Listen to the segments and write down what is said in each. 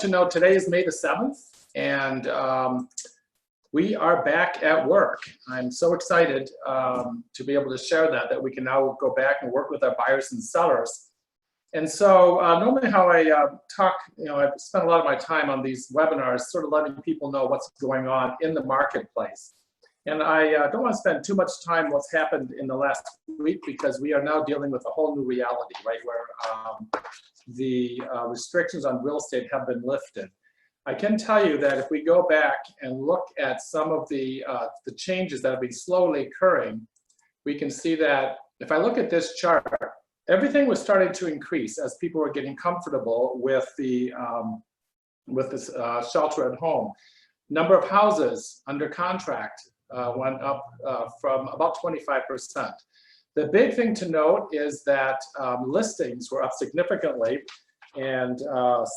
to know today is May the 7th, and we are back at work. I'm so excited to be able to share that we can now go back and work with our buyers and sellers. And so normally how I talk, I've spent a lot of my time on these webinars, sort of letting people know what's going on in the marketplace. And I don't want to spend too much time what's happened in the last week, because we are now dealing with a whole new reality, right, where the restrictions on real estate have been lifted. I can tell you that if we go back and look at some of the changes that have been slowly occurring, we can see that if I look at this chart, everything was starting to increase as people were getting comfortable with this shelter at home. Number of houses under contract went up from about 25%. The big thing to note is that listings were up significantly, and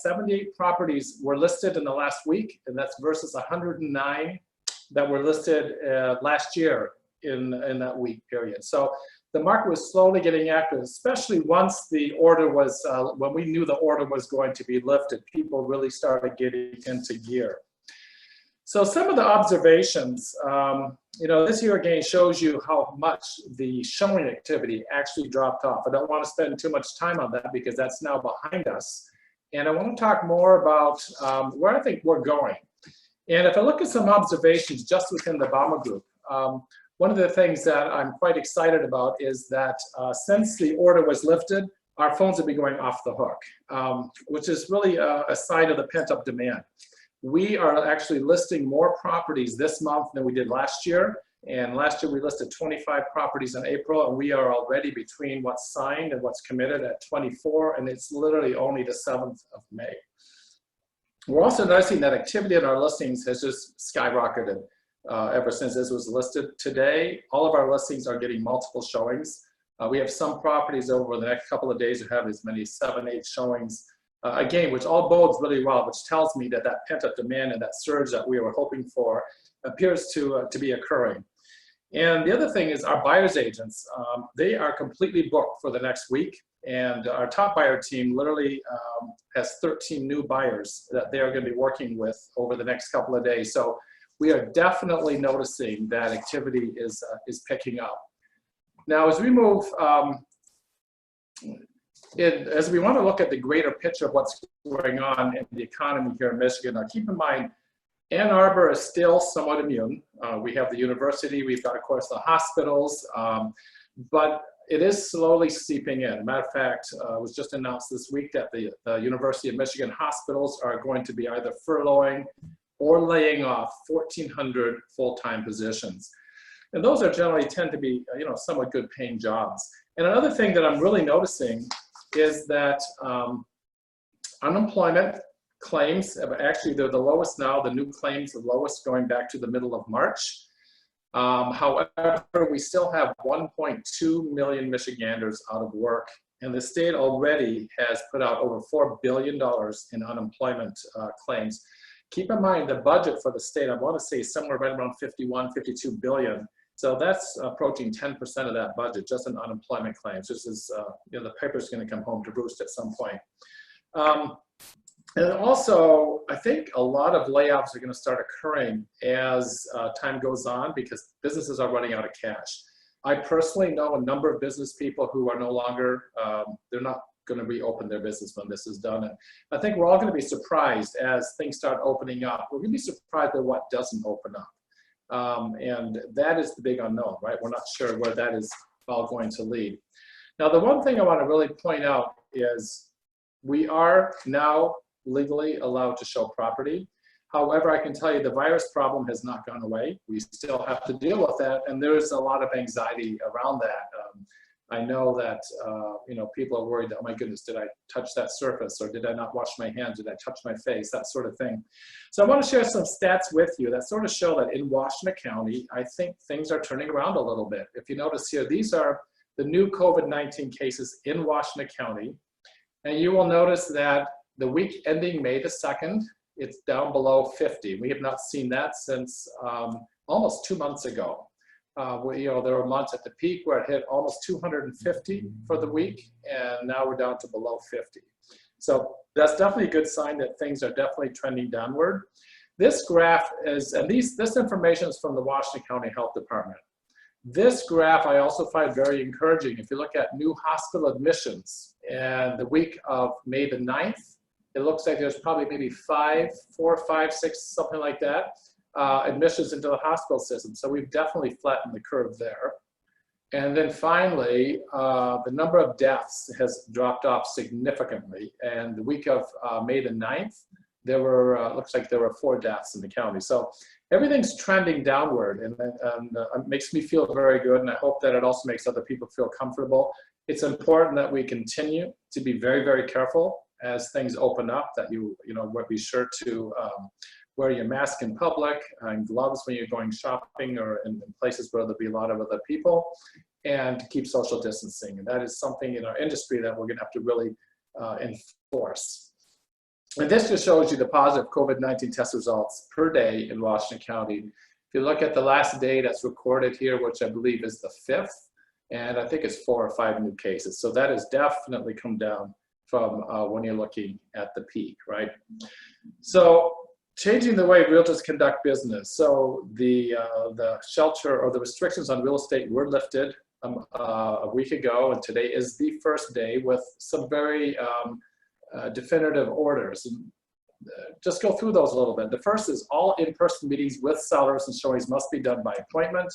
78 properties were listed in the last week, and that's versus 109 that were listed last year in that week period. So the market was slowly getting active, especially once the order was, when we knew the order was going to be lifted, people really started getting into gear. So some of the observations, this year again shows you how much the showing activity actually dropped off. I don't want to spend too much time on that because that's now behind us. And I want to talk more about where I think we're going. And if I look at some observations just within the Bama Group, one of the things that I'm quite excited about is that since the order was lifted, our phones will be going off the hook, which is really a sign of the pent-up demand. We are actually listing more properties this month than we did last year. And last year we listed 25 properties in April, and we are already between what's signed and what's committed at 24, and it's literally only the 7th of May. We're also noticing that activity in our listings has just skyrocketed ever since this was listed. Today, all of our listings are getting multiple showings. We have some properties over the next couple of days who have as many as 7, 8 showings. Again, which all bodes really well, which tells me that that pent-up demand and that surge that we were hoping for appears to be occurring. And the other thing is our buyer's agents, they are completely booked for the next week. And our top buyer team literally has 13 new buyers that they are going to be working with over the next couple of days. So we are definitely noticing that activity is picking up. Now, as we move, as we want to look at the greater picture of what's going on in the economy here in Michigan, now keep in mind, Ann Arbor is still somewhat immune. We have the university, we've got, of course, the hospitals, but it is slowly seeping in. As a matter of fact, it was just announced this week that the University of Michigan hospitals are going to be either furloughing or laying off 1,400 full-time positions. And those are generally tend to be, somewhat good paying jobs. And another thing that I'm really noticing is that unemployment claims, actually they're the lowest now, the new claims the lowest going back to the middle of March. However, we still have 1.2 million Michiganders out of work, and the state already has put out over $4 billion in unemployment claims. Keep in mind the budget for the state, I want to say somewhere right around 51, 52 billion. So that's approaching 10% of that budget just in unemployment claims. This is, the paper's going to come home to roost at some point. And also, I think a lot of layoffs are going to start occurring as time goes on because businesses are running out of cash. I personally know a number of business people who are no longer, they're not going to reopen their business when this is done. And I think we're all going to be surprised as things start opening up. We're going to be surprised at what doesn't open up. And that is the big unknown, right? We're not sure where that is all going to lead. Now, the one thing I want to really point out is we are now legally allowed to show property. However, I can tell you the virus problem has not gone away. We still have to deal with that, and there's a lot of anxiety around that. I know that people are worried, oh my goodness, did I touch that surface, or did I not wash my hands, did I touch my face, that sort of thing. So I want to share some stats with you that sort of show that in Washington County, I think things are turning around a little bit. If you notice here, these are the new COVID-19 cases in Washington County, and you will notice that the week ending May the 2nd, it's down below 50. We have not seen that since almost 2 months ago. There were months at the peak where it hit almost 250 for the week, and now we're down to below 50. So that's definitely a good sign that things are definitely trending downward. This graph is, and this information is from the Washington County Health Department. This graph I also find very encouraging. If you look at new hospital admissions and the week of May the 9th, it looks like there's probably maybe 4, 5, 6, something like that, admissions into the hospital system. So we've definitely flattened the curve there. And then finally, the number of deaths has dropped off significantly. And the week of May the 9th, there were, looks like there were 4 deaths in the county. So everything's trending downward, and it makes me feel very good, and I hope that it also makes other people feel comfortable. It's important that we continue to be very, very careful as things open up, that you be sure to wear your mask in public and gloves when you're going shopping or in places where there'll be a lot of other people, and keep social distancing. And that is something in our industry that we're gonna have to really enforce. And this just shows you the positive COVID-19 test results per day in Washington County. If you look at the last day that's recorded here, which I believe is the 5th, and I think it's 4 or 5 new cases. So that has definitely come down from when you're looking at the peak, right? So changing the way realtors conduct business. So the shelter or the restrictions on real estate were lifted a week ago, and today is the first day with some very definitive orders. And just go through those a little bit. The first is all in-person meetings with sellers and showings must be done by appointment.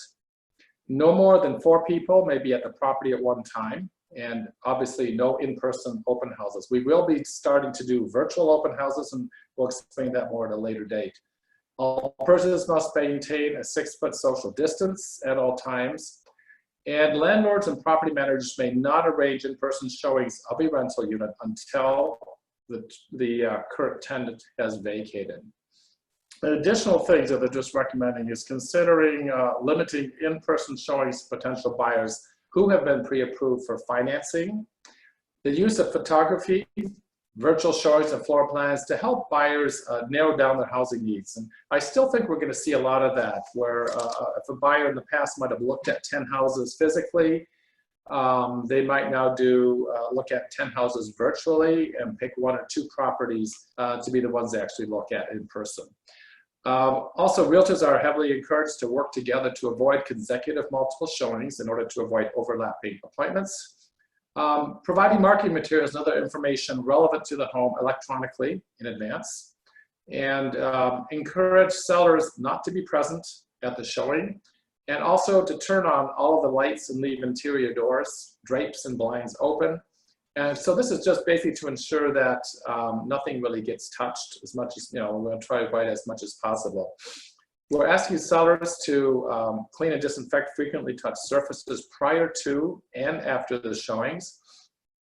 No more than 4 people may be at the property at one time, and obviously no in-person open houses. We will be starting to do virtual open houses, and we'll explain that more at a later date. All persons must maintain a 6-foot social distance at all times. And landlords and property managers may not arrange in-person showings of a rental unit until the current tenant has vacated. An additional things that they're just recommending is considering limiting in-person showings to potential buyers who have been pre-approved for financing, the use of photography, virtual showings and floor plans to help buyers narrow down their housing needs. And I still think we're going to see a lot of that, where if a buyer in the past might have looked at 10 houses physically, they might now look at 10 houses virtually and pick 1 or 2 properties to be the ones they actually look at in person. Also, realtors are heavily encouraged to work together to avoid consecutive multiple showings in order to avoid overlapping appointments. Providing marketing materials and other information relevant to the home electronically in advance, and encourage sellers not to be present at the showing, and also to turn on all of the lights and leave interior doors, drapes, and blinds open. And so this is just basically to ensure that nothing really gets touched as much as, we're going to try to avoid as much as possible. We're asking sellers to clean and disinfect frequently touched surfaces prior to and after the showings.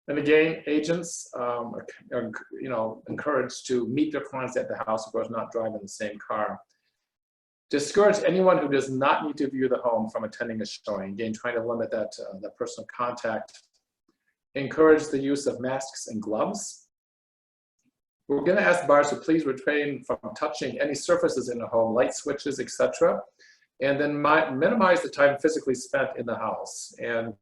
And again, agents are encouraged to meet their clients at the house, of course, not drive in the same car. Discourage anyone who does not need to view the home from attending a showing. Again, trying to limit that personal contact. Encourage the use of masks and gloves. We're going to ask buyers to please refrain from touching any surfaces in the home, light switches, etc. And then minimize the time physically spent in the house. And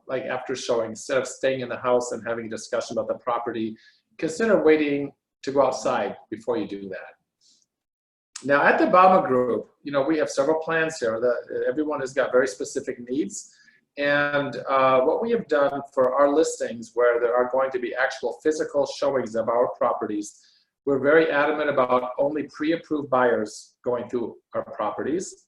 like after showing, instead of staying in the house and having a discussion about the property, consider waiting to go outside before you do that. Now at the Obama Group, we have several plans here that everyone has got very specific needs. And what we have done for our listings where there are going to be actual physical showings of our properties, we're very adamant about only pre-approved buyers going through our properties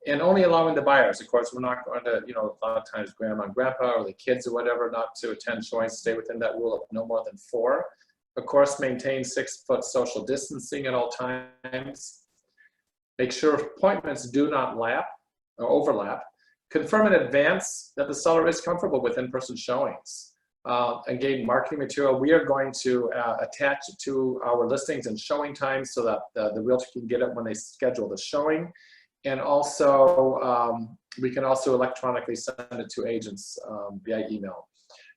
and only allowing the buyers. Of course, we're not going to, a lot of times grandma and grandpa or the kids or whatever, not to attend showings, stay within that rule of no more than 4. Of course, maintain 6-foot social distancing at all times. Make sure appointments do not lap or overlap. Confirm in advance that the seller is comfortable with in-person showings. Again, marketing material, we are going to attach it to our listings and showing times so that the realtor can get it when they schedule the showing. And also, we can also electronically send it to agents via email.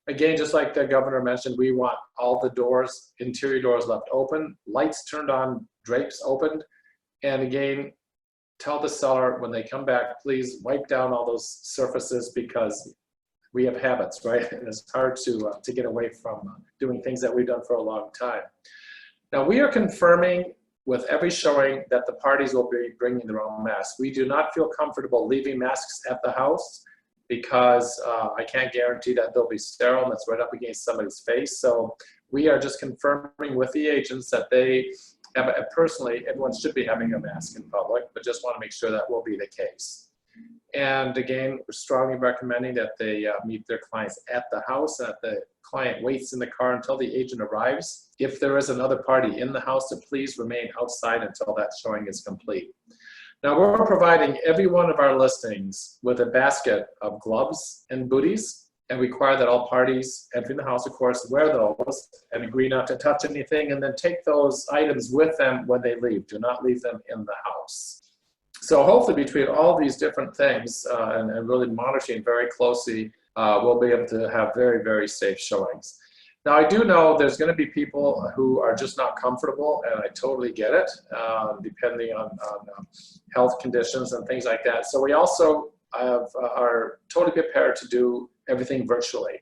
Again, just like the governor mentioned, we want all the doors, interior doors left open, lights turned on, drapes opened. And again, tell the seller when they come back, please wipe down all those surfaces because we have habits, right? And it's hard to get away from doing things that we've done for a long time. Now, we are confirming with every showing that the parties will be bringing their own masks. We do not feel comfortable leaving masks at the house because I can't guarantee that they'll be sterile and that's right up against somebody's face. So we are just confirming with the agents that they have, personally, everyone should be having a mask in public, but just want to make sure that will be the case. And again, we're strongly recommending that they meet their clients at the house, that the client waits in the car until the agent arrives. If there is another party in the house, to please remain outside until that showing is complete. Now, we're providing every one of our listings with a basket of gloves and booties, and require that all parties entering the house, of course, wear those and agree not to touch anything, and then take those items with them when they leave. Do not leave them in the house. So hopefully between all these different things and really monitoring very closely, we'll be able to have very, very safe showings. Now, I do know there's going to be people who are just not comfortable, and I totally get it, depending on health conditions and things like that. So we also are totally prepared to do everything virtually.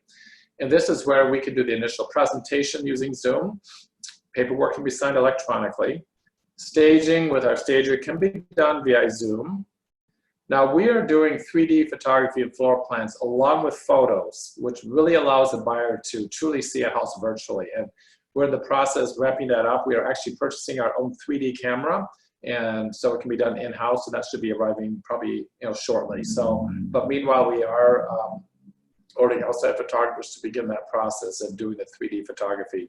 And this is where we can do the initial presentation using Zoom. Paperwork can be signed electronically. Staging with our stager can be done via Zoom. Now, we are doing 3D photography and floor plans along with photos, which really allows the buyer to truly see a house virtually. And we're in the process of wrapping that up. We are actually purchasing our own 3D camera, and so it can be done in-house, and that should be arriving probably shortly. So, but meanwhile, we are ordering outside photographers to begin that process of doing the 3D photography.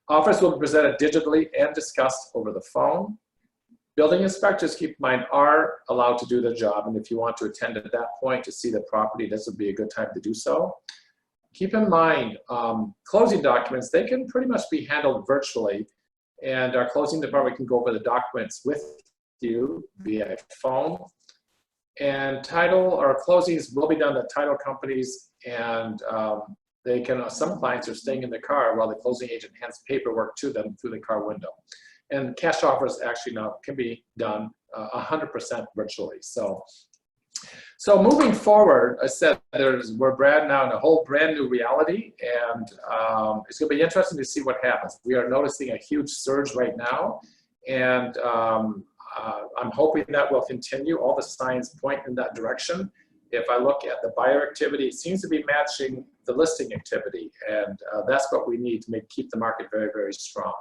Offers will be presented digitally and discussed over the phone. Building inspectors, keep in mind, are allowed to do their job, and if you want to attend at that point to see the property, this would be a good time to do so. Keep in mind, closing documents, they can pretty much be handled virtually, and our closing department can go over the documents with you via phone. And title or closings will be done at title companies, and they can, some clients are staying in the car while the closing agent hands paperwork to them through the car window. And cash offers actually now can be done 100% virtually. So moving forward, I said we're now in a whole brand new reality, and it's going to be interesting to see what happens. We are noticing a huge surge right now, and I'm hoping that will continue. All the signs point in that direction. If I look at the buyer activity, it seems to be matching the listing activity, and that's what we need to keep the market very, very strong.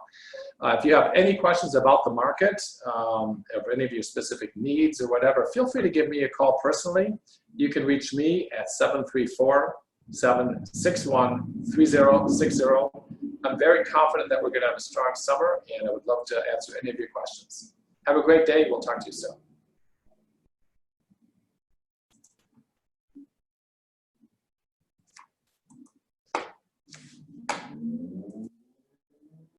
If you have any questions about the market, or any of your specific needs or whatever, feel free to give me a call personally. You can reach me at 734-761-3060. I'm very confident that we're going to have a strong summer, and I would love to answer any of your questions. Have a great day. We'll talk to you soon.